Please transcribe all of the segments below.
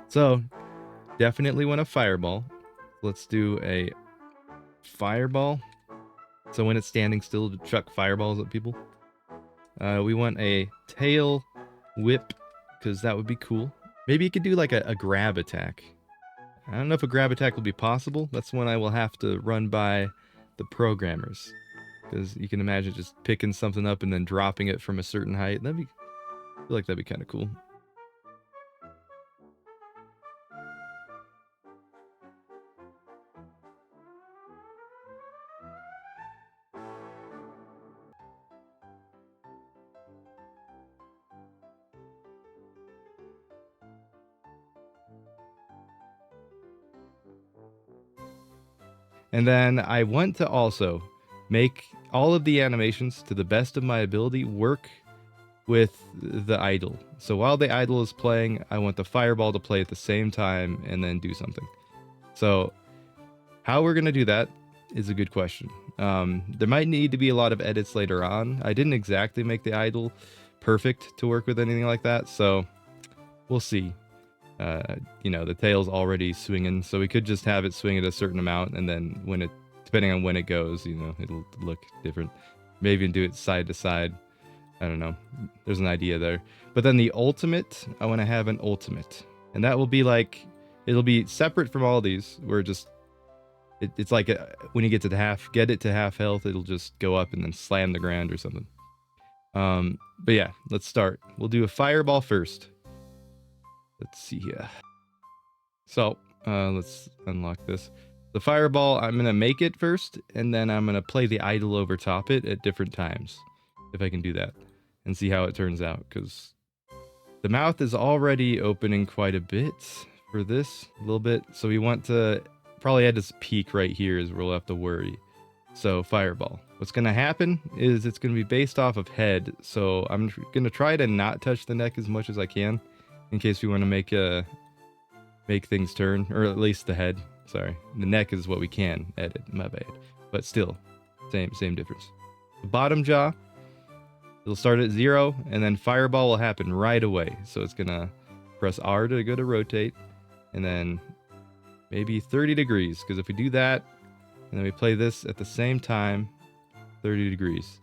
So definitely want a fireball. Let's do a fireball. So when it's standing still to chuck fireballs at people. We want a tail whip because that would be cool. Maybe you could do like a grab attack. I don't know if a grab attack will be possible. That's one I will have to run by the programmers. Because you can imagine just picking something up and then dropping it from a certain height. I feel like that'd be kind of cool. And then I want to also make all of the animations to the best of my ability work with the idle. So while the idle is playing, I want the fireball to play at the same time and then do something. So how we're going to do that is a good question. There might need to be a lot of edits later on. I didn't exactly make the idle perfect to work with anything like that, so we'll see. The tail's already swinging, so we could just have it swing at a certain amount, and then depending on when it goes, it'll look different. Maybe even do it side to side. I don't know. There's an idea there. But then the ultimate, I want to have an ultimate, and that will be like, it'll be separate from all these. It's like when you get it to half health, it'll just go up and then slam the ground or something. But yeah, let's start. We'll do a fireball first. Let's see here. So let's unlock this. The fireball, I'm gonna make it first, and then I'm gonna play the idle over top it at different times, if I can do that, and see how it turns out. Because the mouth is already opening quite a bit for this, a little bit. So we want to probably add this peak right here is where we'll have to worry. So fireball. What's gonna happen is it's gonna be based off of head. So I'm gonna try to not touch the neck as much as I can, in case we want to make things turn, or at least the head. Sorry, the neck is what we can edit. My bad, but still, same difference. The bottom jaw, it'll start at 0, and then fireball will happen right away. So it's gonna press R to go to rotate, and then maybe 30 degrees, because if we do that, and then we play this at the same time, 30 degrees.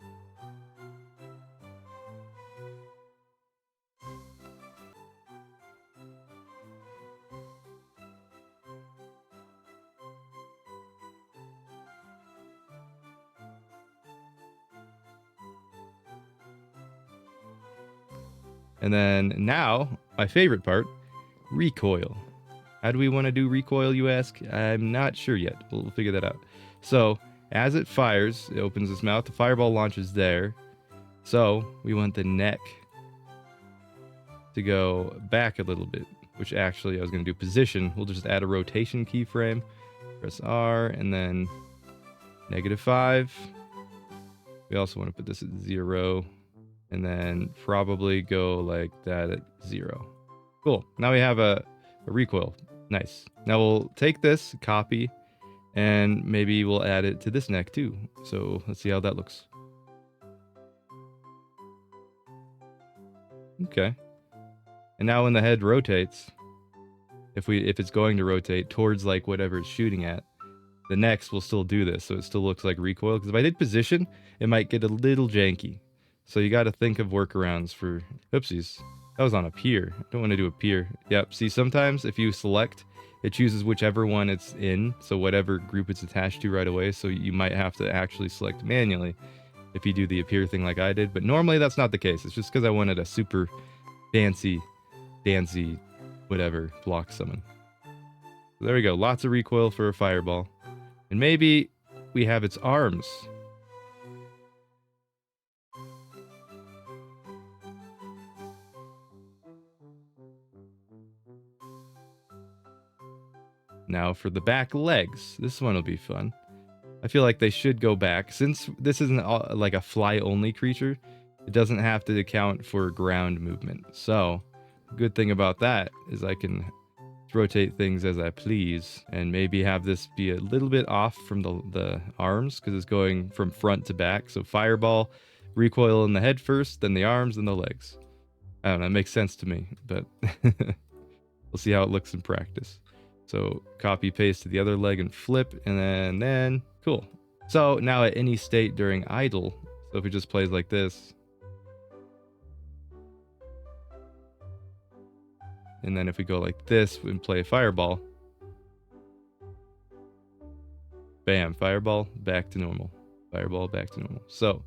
And then now, my favorite part, recoil. How do we want to do recoil, you ask? I'm not sure yet. We'll figure that out. So, as it fires, it opens its mouth. The fireball launches there. So, we want the neck to go back a little bit, which actually I was going to do position. We'll just add a rotation keyframe. Press R, and then -5. We also want to put this at 0. And then probably go like that at 0. Cool. Now we have a recoil. Nice. Now we'll take this, copy, and maybe we'll add it to this neck too. So let's see how that looks. Okay. And now when the head rotates, if it's going to rotate towards like whatever it's shooting at, the necks will still do this. So it still looks like recoil. Because if I did position, it might get a little janky. So you got to think of workarounds for... Oopsies. That was on a pier. I don't want to do a pier. Yep. See, sometimes if you select, it chooses whichever one it's in. So whatever group it's attached to right away. So you might have to actually select manually if you do the appear thing like I did. But normally that's not the case. It's just because I wanted a super fancy, whatever, block summon. So there we go. Lots of recoil for a fireball. And maybe we have its arms. Now for the back legs. This one will be fun. I feel like they should go back. Since this isn't like a fly-only creature, it doesn't have to account for ground movement. So, good thing about that is I can rotate things as I please, and maybe have this be a little bit off from the arms, because it's going from front to back. So fireball, recoil in the head first, then the arms, then the legs. I don't know, it makes sense to me, but We'll see how it looks in practice. So copy paste to the other leg and flip, and then cool. So now at any state during idle, so if it just plays like this, and then if we go like this and play a fireball, bam, fireball, back to normal. Fireball, back to normal. So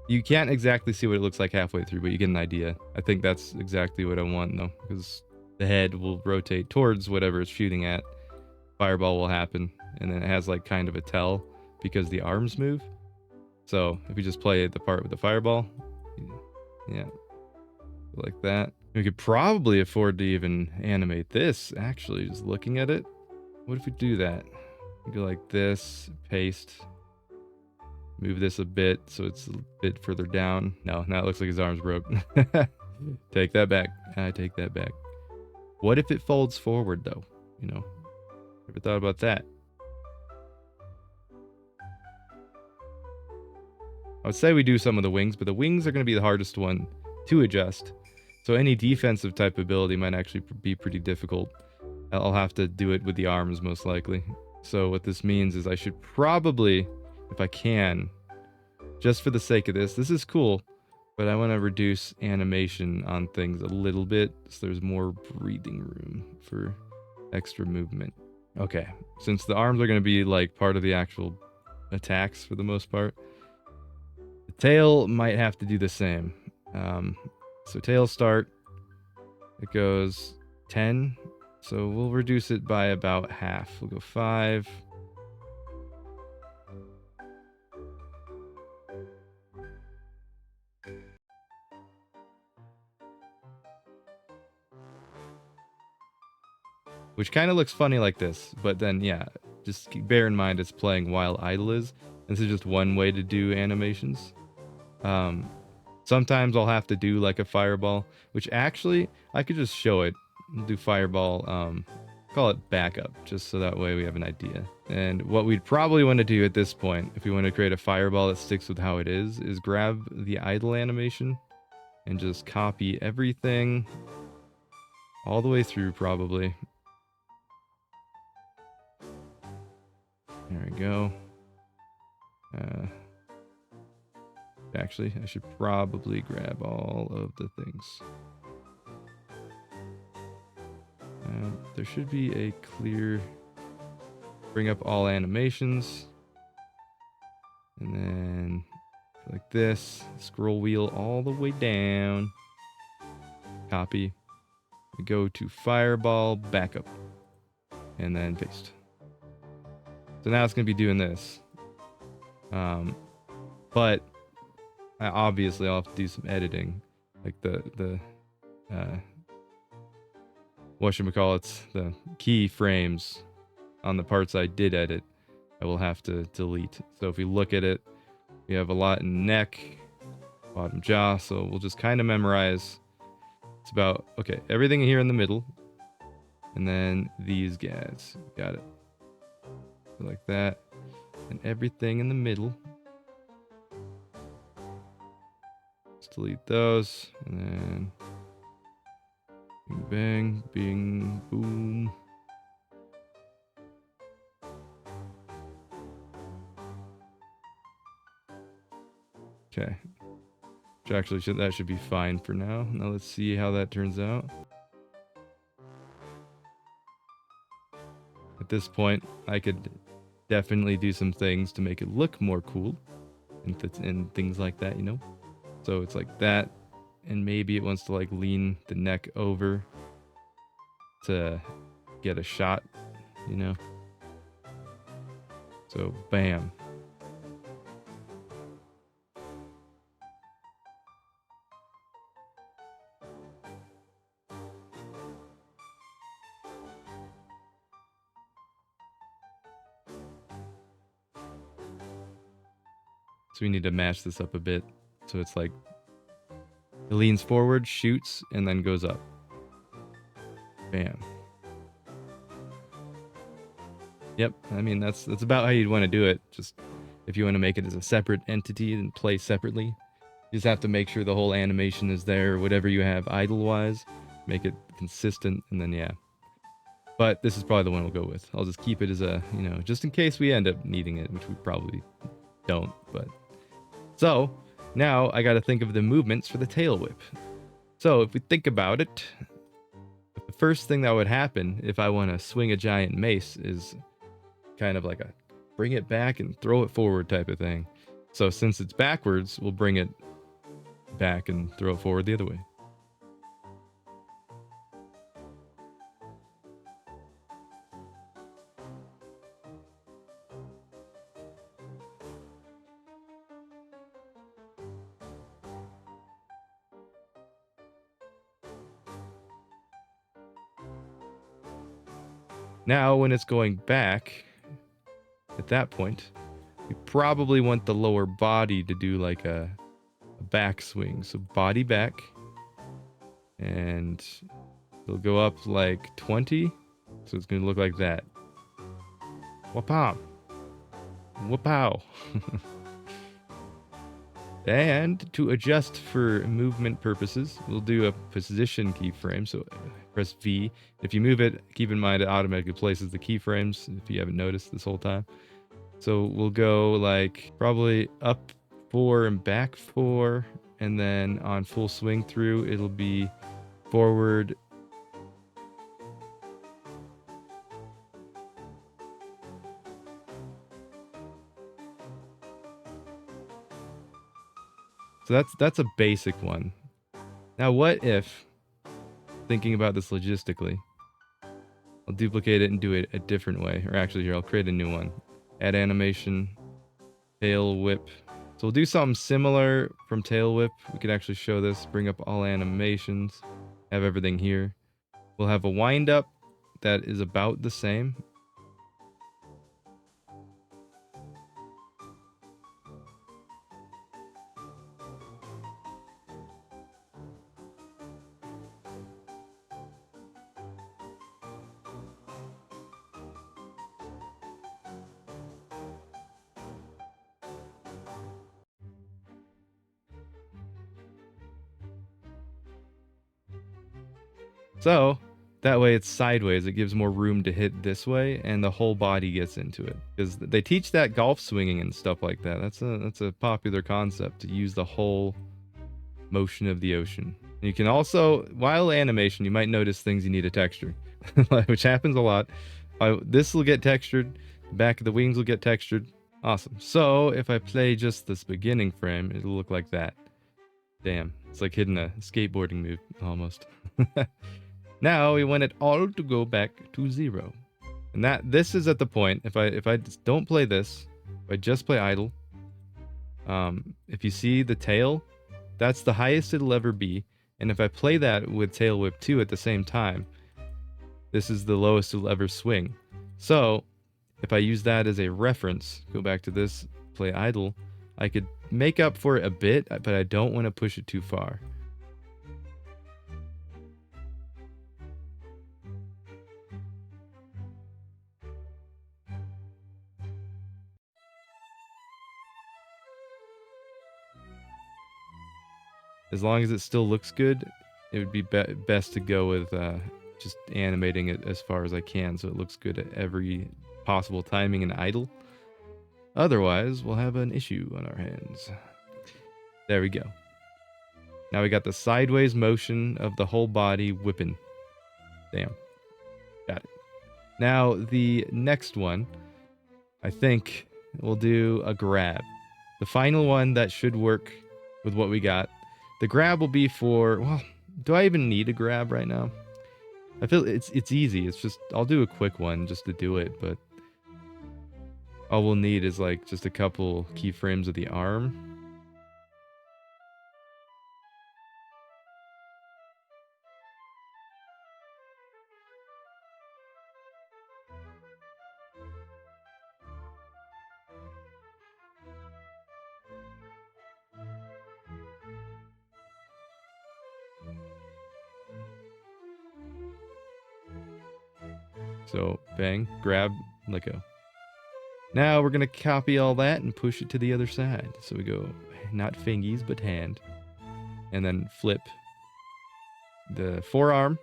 you can't exactly see what it looks like halfway through, but you get an idea. I think that's exactly what I want, though, because the head will rotate towards whatever it's shooting at. Fireball will happen, and then it has like kind of a tell because the arms move. So if we just play the part with the fireball, yeah, like that. We could probably afford to even animate this, actually, just looking at it. What if we do that? We go like this, paste, move this a bit so it's a bit further down. No, now it looks like his arms broke. Take that back. I take that back. What if it folds forward, though? You know, ever thought about that? I would say we do some of the wings, but the wings are going to be the hardest one to adjust. So any defensive type ability might actually be pretty difficult. I'll have to do it with the arms most likely. So what this means is I should probably, if I can, just for the sake of this is cool, but I want to reduce animation on things a little bit so there's more breathing room for extra movement. Okay, since the arms are going to be like part of the actual attacks for the most part, the tail might have to do the same. So tail start, it goes 10. So we'll reduce it by about half. We'll go 5. Which kind of looks funny like this, but then yeah, just bear in mind it's playing while idle is. This is just one way to do animations. Sometimes I'll have to do like a fireball, which actually I could just show it. We'll do fireball, call it backup, just so that way we have an idea. And what we'd probably want to do at this point, if we want to create a fireball that sticks with how it is grab the idle animation and just copy everything all the way through probably. There we go. Actually, I should probably grab all of the things. There should be a clear bring up all animations. And then like this, scroll wheel all the way down. Copy. We go to fireball, backup, and then paste. So now it's going to be doing this. But obviously I'll have to do some editing. Like the whatchamacallits, the keyframes on the parts I did edit, I will have to delete. So if we look at it, we have a lot in neck, bottom jaw, so we'll just kind of memorize. It's about, okay, everything here in the middle, and then these guys. Got it. Like that. And everything in the middle. Let's delete those, and then bing, bang, bing, boom. Okay. Which actually that should be fine for now. Now let's see how that turns out. At this point, I could definitely do some things to make it look more cool and things like that, you know? So it's like that, and maybe it wants to like lean the neck over to get a shot, you know? So bam. So we need to match this up a bit. So it's like it leans forward, shoots, and then goes up. Bam. Yep, I mean that's about how you'd want to do it. Just if you want to make it as a separate entity and play separately, you just have to make sure the whole animation is there. Whatever you have idle-wise, make it consistent, and then yeah. But this is probably the one we'll go with. I'll just keep it as a, just in case we end up needing it, which we probably don't, but. So, now I gotta think of the movements for the tail whip. So, if we think about it, the first thing that would happen if I want to swing a giant mace is kind of like a bring it back and throw it forward type of thing. So since it's backwards, we'll bring it back and throw it forward the other way. Now, when it's going back, at that point, we probably want the lower body to do like a back swing. So body back, and it'll go up like 20. So it's going to look like that. Wapow. Wapow. And to adjust for movement purposes, we'll do a position keyframe. So press V. If you move it, keep in mind it automatically places the keyframes if you haven't noticed this whole time. So we'll go like probably up 4 and back 4. And then on full swing through, it'll be forward. So that's a basic one. Now what if, thinking about this logistically, I'll duplicate it and do it a different way. Or actually here, I'll create a new one. Add animation, tail whip. So we'll do something similar from tail whip. We could actually show this, bring up all animations, have everything here. We'll have a wind up that is about the same. So that way it's sideways. It gives more room to hit this way, and the whole body gets into it. Because they teach that golf swinging and stuff like that. That's a popular concept, to use the whole motion of the ocean. And you can also, while animation, you might notice things you need a texture, which happens a lot. This will get textured. The back of the wings will get textured. Awesome. So if I play just this beginning frame, it'll look like that. Damn, it's like hitting a skateboarding move almost. Now we want it all to go back to 0. And this is at the point, if I just don't play this, if I just play idle, if you see the tail, that's the highest it'll ever be. And if I play that with tail whip 2 at the same time, this is the lowest it'll ever swing. So if I use that as a reference, go back to this, play idle, I could make up for it a bit, but I don't want to push it too far. As long as it still looks good, it would be best to go with just animating it as far as I can so it looks good at every possible timing and idle. Otherwise, we'll have an issue on our hands. There we go. Now we got the sideways motion of the whole body whipping. Damn. Got it. Now, the next one, I think we'll do a grab. The final one that should work with what we got. The grab will be for, well, do I even need a grab right now? I feel it's easy. It's just, I'll do a quick one just to do it, but all we'll need is like just a couple keyframes of the arm. So bang, grab, let go. Now we're going to copy all that and push it to the other side. So we go, not fingies, but hand. And then flip the forearm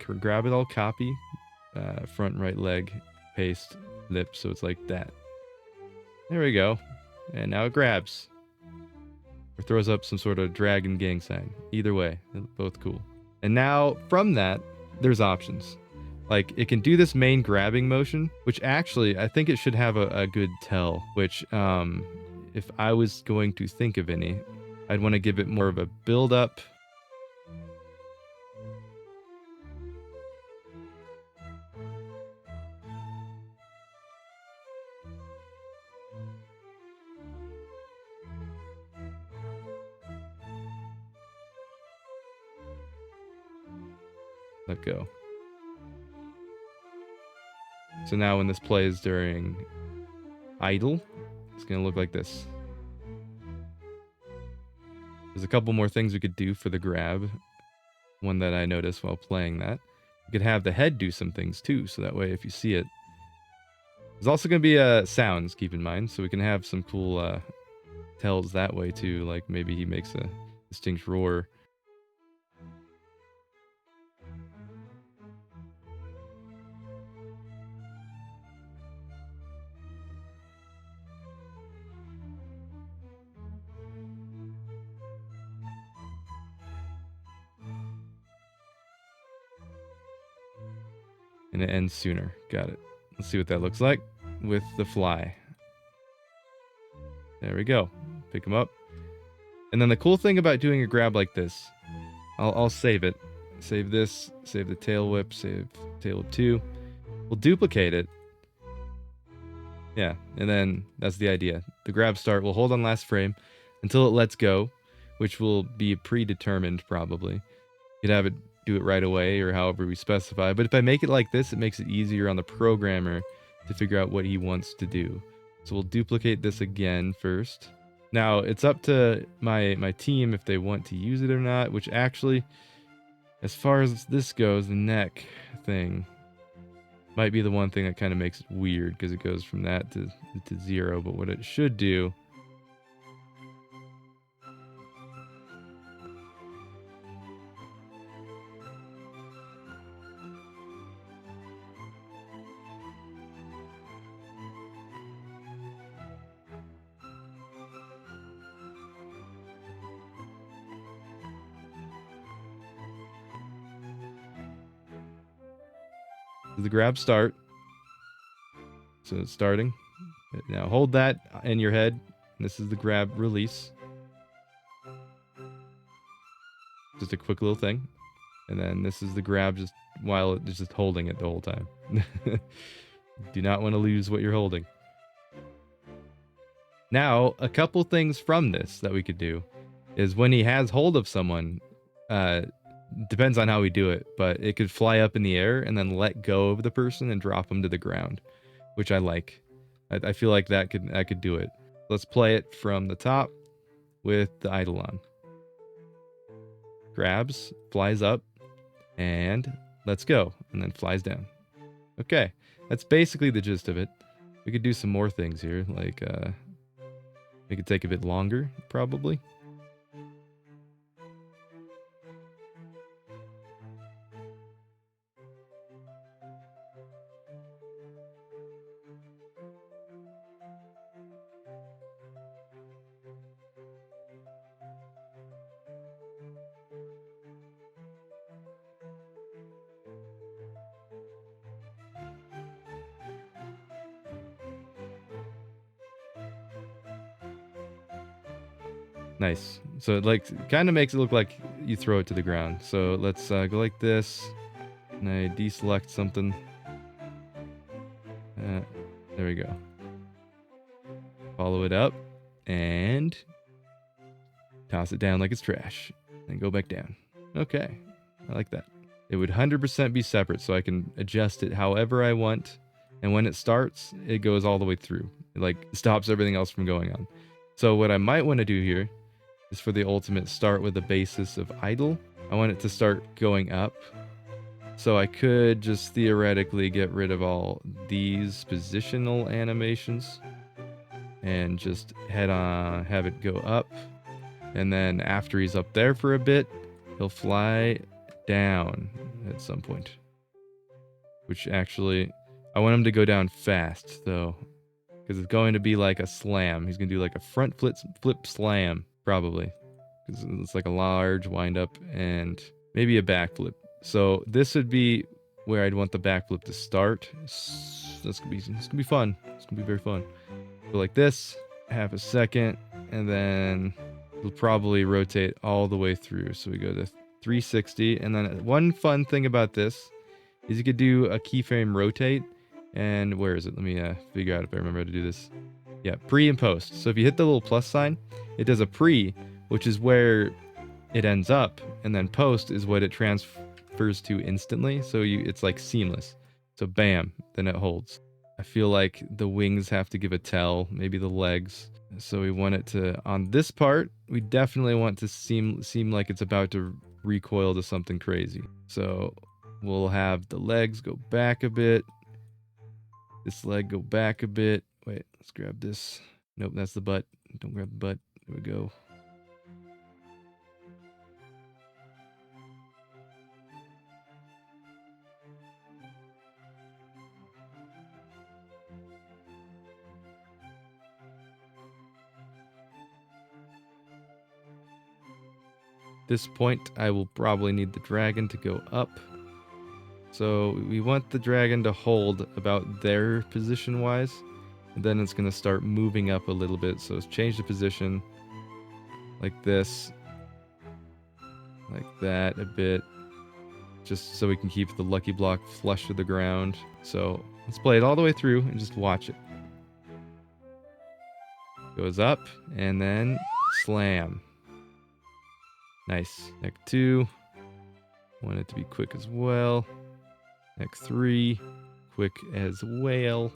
grab it all, copy, front right leg, paste, lip, so it's like that. There we go. And now it grabs. Or throws up some sort of dragon gang sign. Either way, both cool. And now from that, there's options. Like it can do this main grabbing motion, which actually I think it should have a good tell, which if I was going to think of any, I'd want to give it more of a build up. Let go. So now when this plays during idle, it's going to look like this. There's a couple more things we could do for the grab. One that I noticed while playing that. You could have the head do some things too, so that way if you see it. There's also going to be sounds, keep in mind, so we can have some cool tells that way too, like maybe he makes a distinct roar. And it ends sooner. Got it. Let's see what that looks like with the fly. There we go. Pick him up. And then the cool thing about doing a grab like this, I'll save it. Save this, save the tail whip, save tail whip 2. We'll duplicate it. Yeah, and then that's the idea. The grab start, we'll hold on last frame until it lets go, which will be predetermined probably. You could have it do it right away or however we specify. But if I make it like this, it makes it easier on the programmer to figure out what he wants to do. So we'll duplicate this again first. Now it's up to my team if they want to use it or not, which actually, as far as this goes, the neck thing might be the one thing that kind of makes it weird because it goes from that to 0. But what it should do the grab start. So it's starting. Now hold that in your head. This is the grab release. Just a quick little thing. And then this is the grab just while it's just holding it the whole time. Do not want to lose what you're holding. Now, a couple things from this that we could do is when he has hold of someone, depends on how we do it, but it could fly up in the air and then let go of the person and drop them to the ground, which I like. I feel like that could do it. Let's play it from the top with the idle on. Grabs, flies up, and let's go, and then flies down. Okay, that's basically the gist of it. We could do some more things here, like we could take a bit longer, probably. Nice. So it like kind of makes it look like you throw it to the ground. So let's go like this. And I deselect something. There we go. Follow it up and toss it down like it's trash. And go back down. Okay. I like that. It would 100% be separate so I can adjust it however I want. And when it starts, it goes all the way through. It like stops everything else from going on. So what I might want to do here is for the ultimate start with the basis of idle. I want it to start going up. So I could just theoretically get rid of all these positional animations and just head on, have it go up. And then after he's up there for a bit, he'll fly down at some point. which actually, I want him to go down fast, though, because it's going to be like a slam. He's going to do like a front flip slam, probably, because it's like a large windup and maybe a backflip. So this would be where I'd want the backflip to start. It's gonna be fun. It's gonna be very fun. So like this, half a second, and then we'll probably rotate all the way through. So we go to 360, and then one fun thing about this is you could do a keyframe rotate. And where is it? Let me figure out if I remember how to do this. Yeah, pre and post. So if you hit the little plus sign, it does a pre, which is where it ends up, and then post is what it transfers to instantly. So it's like seamless. So bam, then it holds. I feel like the wings have to give a tell, maybe the legs. So we want it to, on this part, we definitely want to seem like it's about to recoil to something crazy. So we'll have the legs go back a bit. This leg go back a bit. Wait, let's grab this. Nope, that's the butt. Don't grab the butt. There we go. This point, I will probably need the dragon to go up. So we want the dragon to hold about there position-wise. And then it's going to start moving up a little bit. So let's change the position like this. Like that a bit. Just so we can keep the lucky block flush to the ground. So let's play it all the way through and just watch it. Goes up and then slam. Nice. Neck 2. Want it to be quick as well. Neck 3. Quick as well.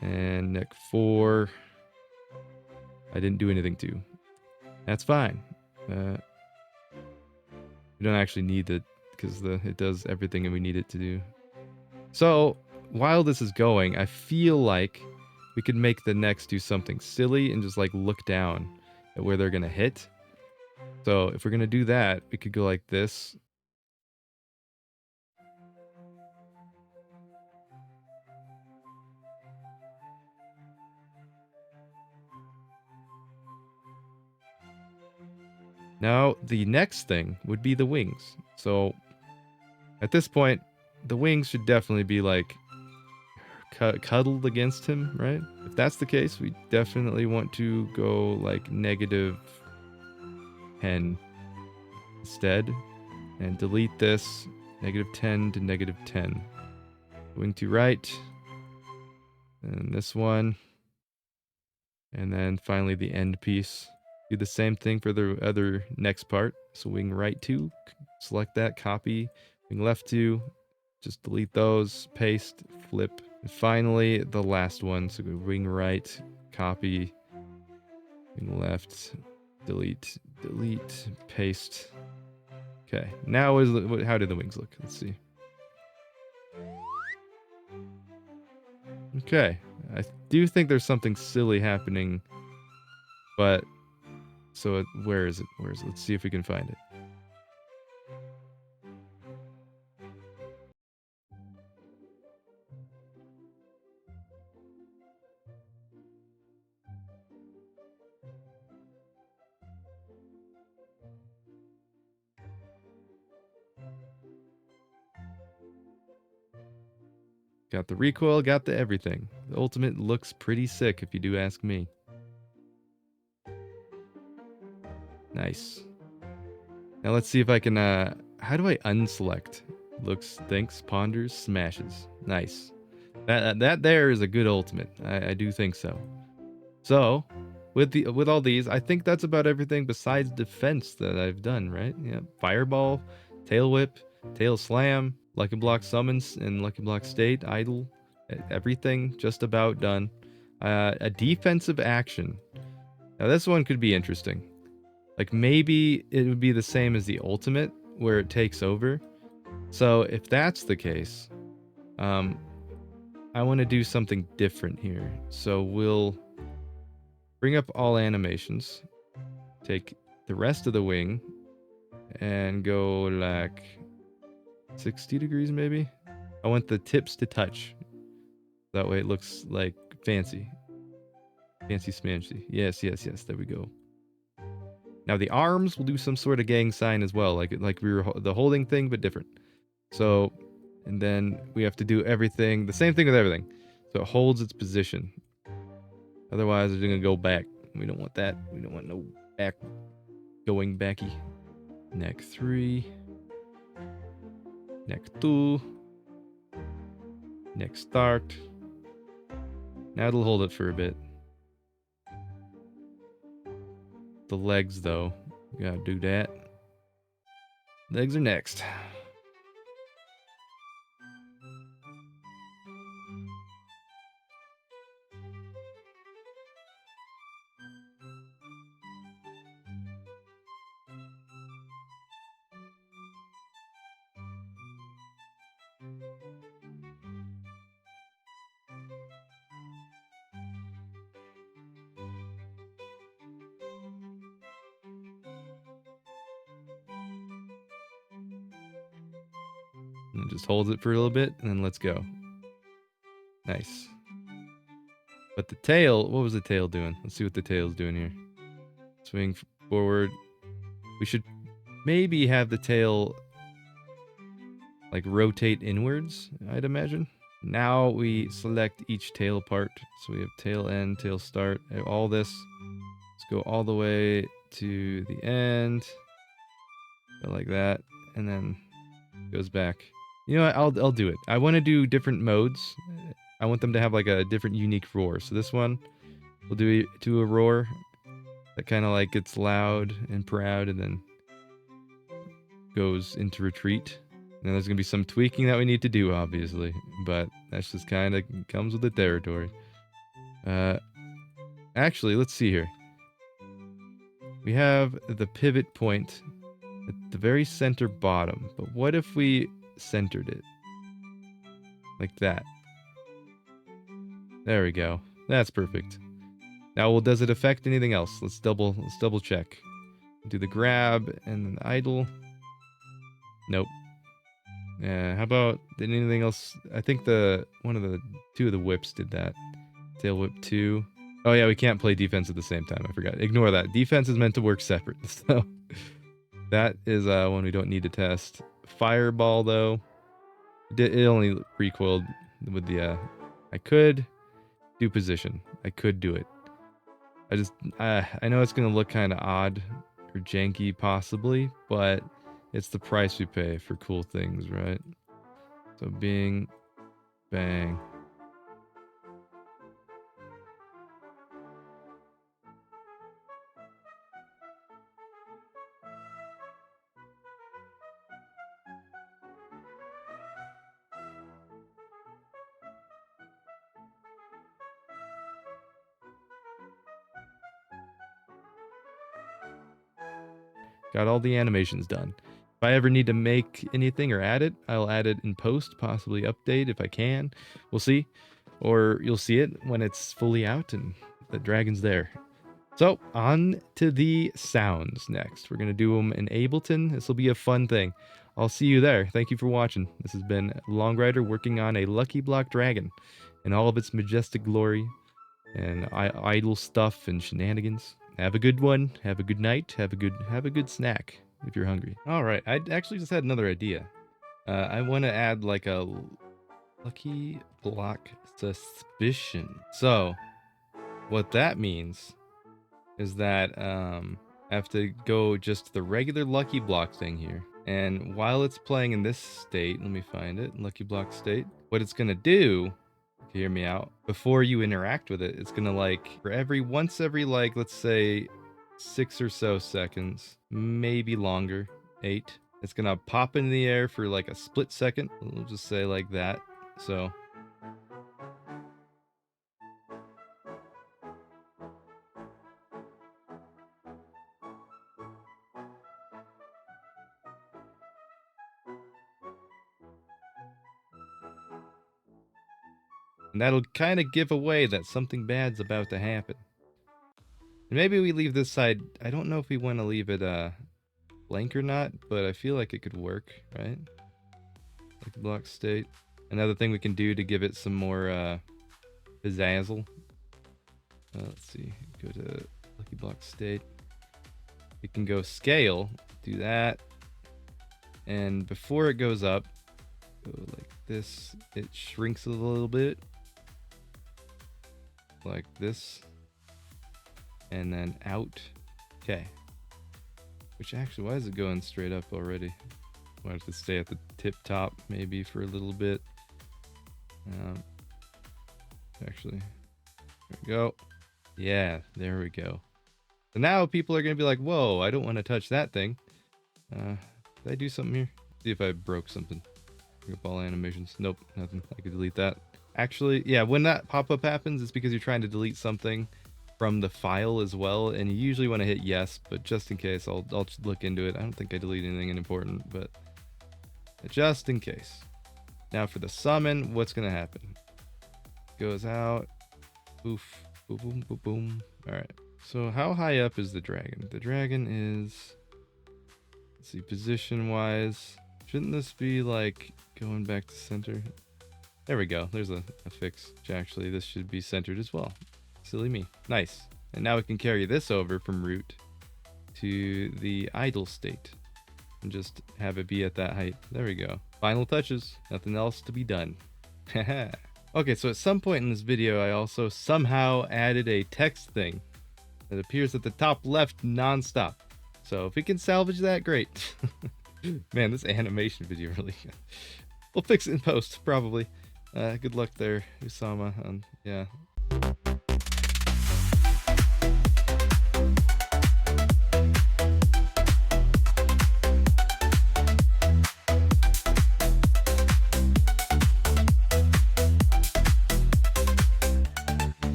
And neck 4. I didn't do anything to. That's fine. We don't actually need it because it does everything that we need it to do. So while this is going, I feel like we could make the necks do something silly and just like look down at where they're gonna hit. So if we're gonna do that, we could go like this. Now, the next thing would be the wings. So at this point, the wings should definitely be like cuddled against him, right? If that's the case, we definitely want to go like -10 instead and delete this -10 to -10. Wing to right, and this one, and then finally the end piece. Do the same thing for the other next part. So wing right 2, select that, copy. Wing left 2, just delete those, paste, flip. And finally, the last one. So go wing right, copy, wing left, delete, paste. Okay, now how do the wings look? Let's see. Okay, I do think there's something silly happening, but so where is it? Let's see if we can find it. Got the recoil, got the everything. The ultimate looks pretty sick if you do ask me. Nice. Now let's see if I can, how do I unselect? Looks, thinks, ponders, smashes. Nice. That there is a good ultimate. I do think so. So, with all these, I think that's about everything besides defense that I've done, right? Yeah, fireball, tail whip, tail slam, lucky block summons, and lucky block state, idle. Everything just about done. A defensive action. Now this one could be interesting. Like maybe it would be the same as the ultimate, where it takes over. So if that's the case, I want to do something different here. So we'll bring up all animations, take the rest of the wing, and go like 60 degrees maybe. I want the tips to touch. That way it looks like fancy. Fancy smancy. Yes, yes, yes. There we go. Now the arms will do some sort of gang sign as well, like we were the holding thing, but different. So, and then we have to do everything, the same thing with everything. So it holds its position. Otherwise, it's gonna go back. We don't want that. We don't want no back going backy. Neck 3. Neck 2. Neck start. Now it'll hold it for a bit. The legs, though, we gotta do that. Legs are next. And just holds it for a little bit, and then let's go. Nice. But the tail, what was the tail doing? Let's see what the tail's doing here. Swing forward. We should maybe have the tail like rotate inwards, I'd imagine. Now we select each tail part. So we have tail end, tail start, all this. Let's go all the way to the end. Go like that, and then goes back. You know what? I'll do it. I want to do different modes. I want them to have like a different unique roar. So this one, we'll do a roar that kind of like gets loud and proud and then goes into retreat. And there's gonna be some tweaking that we need to do, obviously, but that's just kind of comes with the territory. Actually, let's see here. We have the pivot point at the very center bottom, but what if we centered it like that? There we go. That's perfect. Now, well, does it affect anything else? Let's double check. Do the grab and then the idle. Nope. Yeah, how about, did anything else? I think two of the whips did that. Tail whip 2. Oh yeah, we can't play defense at the same time. I forgot. Ignore that. Defense is meant to work separate. So that is one we don't need to test. Fireball though, it only recoiled with the. I could do position. I could do it. I know it's gonna look kind of odd or janky possibly, but it's the price we pay for cool things, right? So bing, bang. Got all the animations done. If I ever need to make anything or add it, I'll add it in post, possibly update if I can. We'll see. Or you'll see it when it's fully out and the dragon's there. So, on to the sounds next. We're going to do them in Ableton. This will be a fun thing. I'll see you there. Thank you for watching. This has been Longridr working on a Lucky Block Dragon in all of its majestic glory and idle stuff and shenanigans. Have a good one. Have a good night. Have a good snack if you're hungry. All right, I actually just had another idea. I want to add like a Lucky Block suspicion. So, what that means is that I have to go just the regular Lucky Block thing here. And while it's playing in this state, let me find it, Lucky Block state. What it's gonna do, hear me out, before you interact with it, it's gonna like, once every like, let's say 6 or so seconds, maybe longer, 8. It's gonna pop in the air for like a split second. We'll just say like that. So and that'll kind of give away that something bad's about to happen. And maybe we leave this side. I don't know if we want to leave it blank or not, but I feel like it could work, right? Lucky block state. Another thing we can do to give it some more pizzazzle. Let's see. Go to lucky block state. We can go scale. Do that. And before it goes up, go like this. It shrinks a little bit. Like this. And then out. Okay. Which actually, why is it going straight up already? Why does it stay at the tip top maybe for a little bit? Actually, there we go. Yeah, there we go. So now people are going to be like, whoa, I don't want to touch that thing. Did I do something here? See if I broke something. Bring up all animations. Nope, nothing. I could delete that. Actually, yeah, when that pop-up happens, it's because you're trying to delete something from the file as well, and you usually want to hit yes, but just in case, I'll look into it. I don't think I deleted anything important, but just in case. Now for the summon, what's going to happen? Goes out. Boof. Boom, boom, boom, boom. All right. So how high up is the dragon? The dragon is, let's see, position-wise. Shouldn't this be like going back to center? There we go. There's a fix. Actually, this should be centered as well. Silly me. Nice. And now we can carry this over from root to the idle state and just have it be at that height. There we go. Final touches. Nothing else to be done. Okay, so at some point in this video, I also somehow added a text thing that appears at the top left nonstop. So if we can salvage that, great. Man, this animation video really... We'll fix it in post, probably. Good luck there, Usama. Yeah.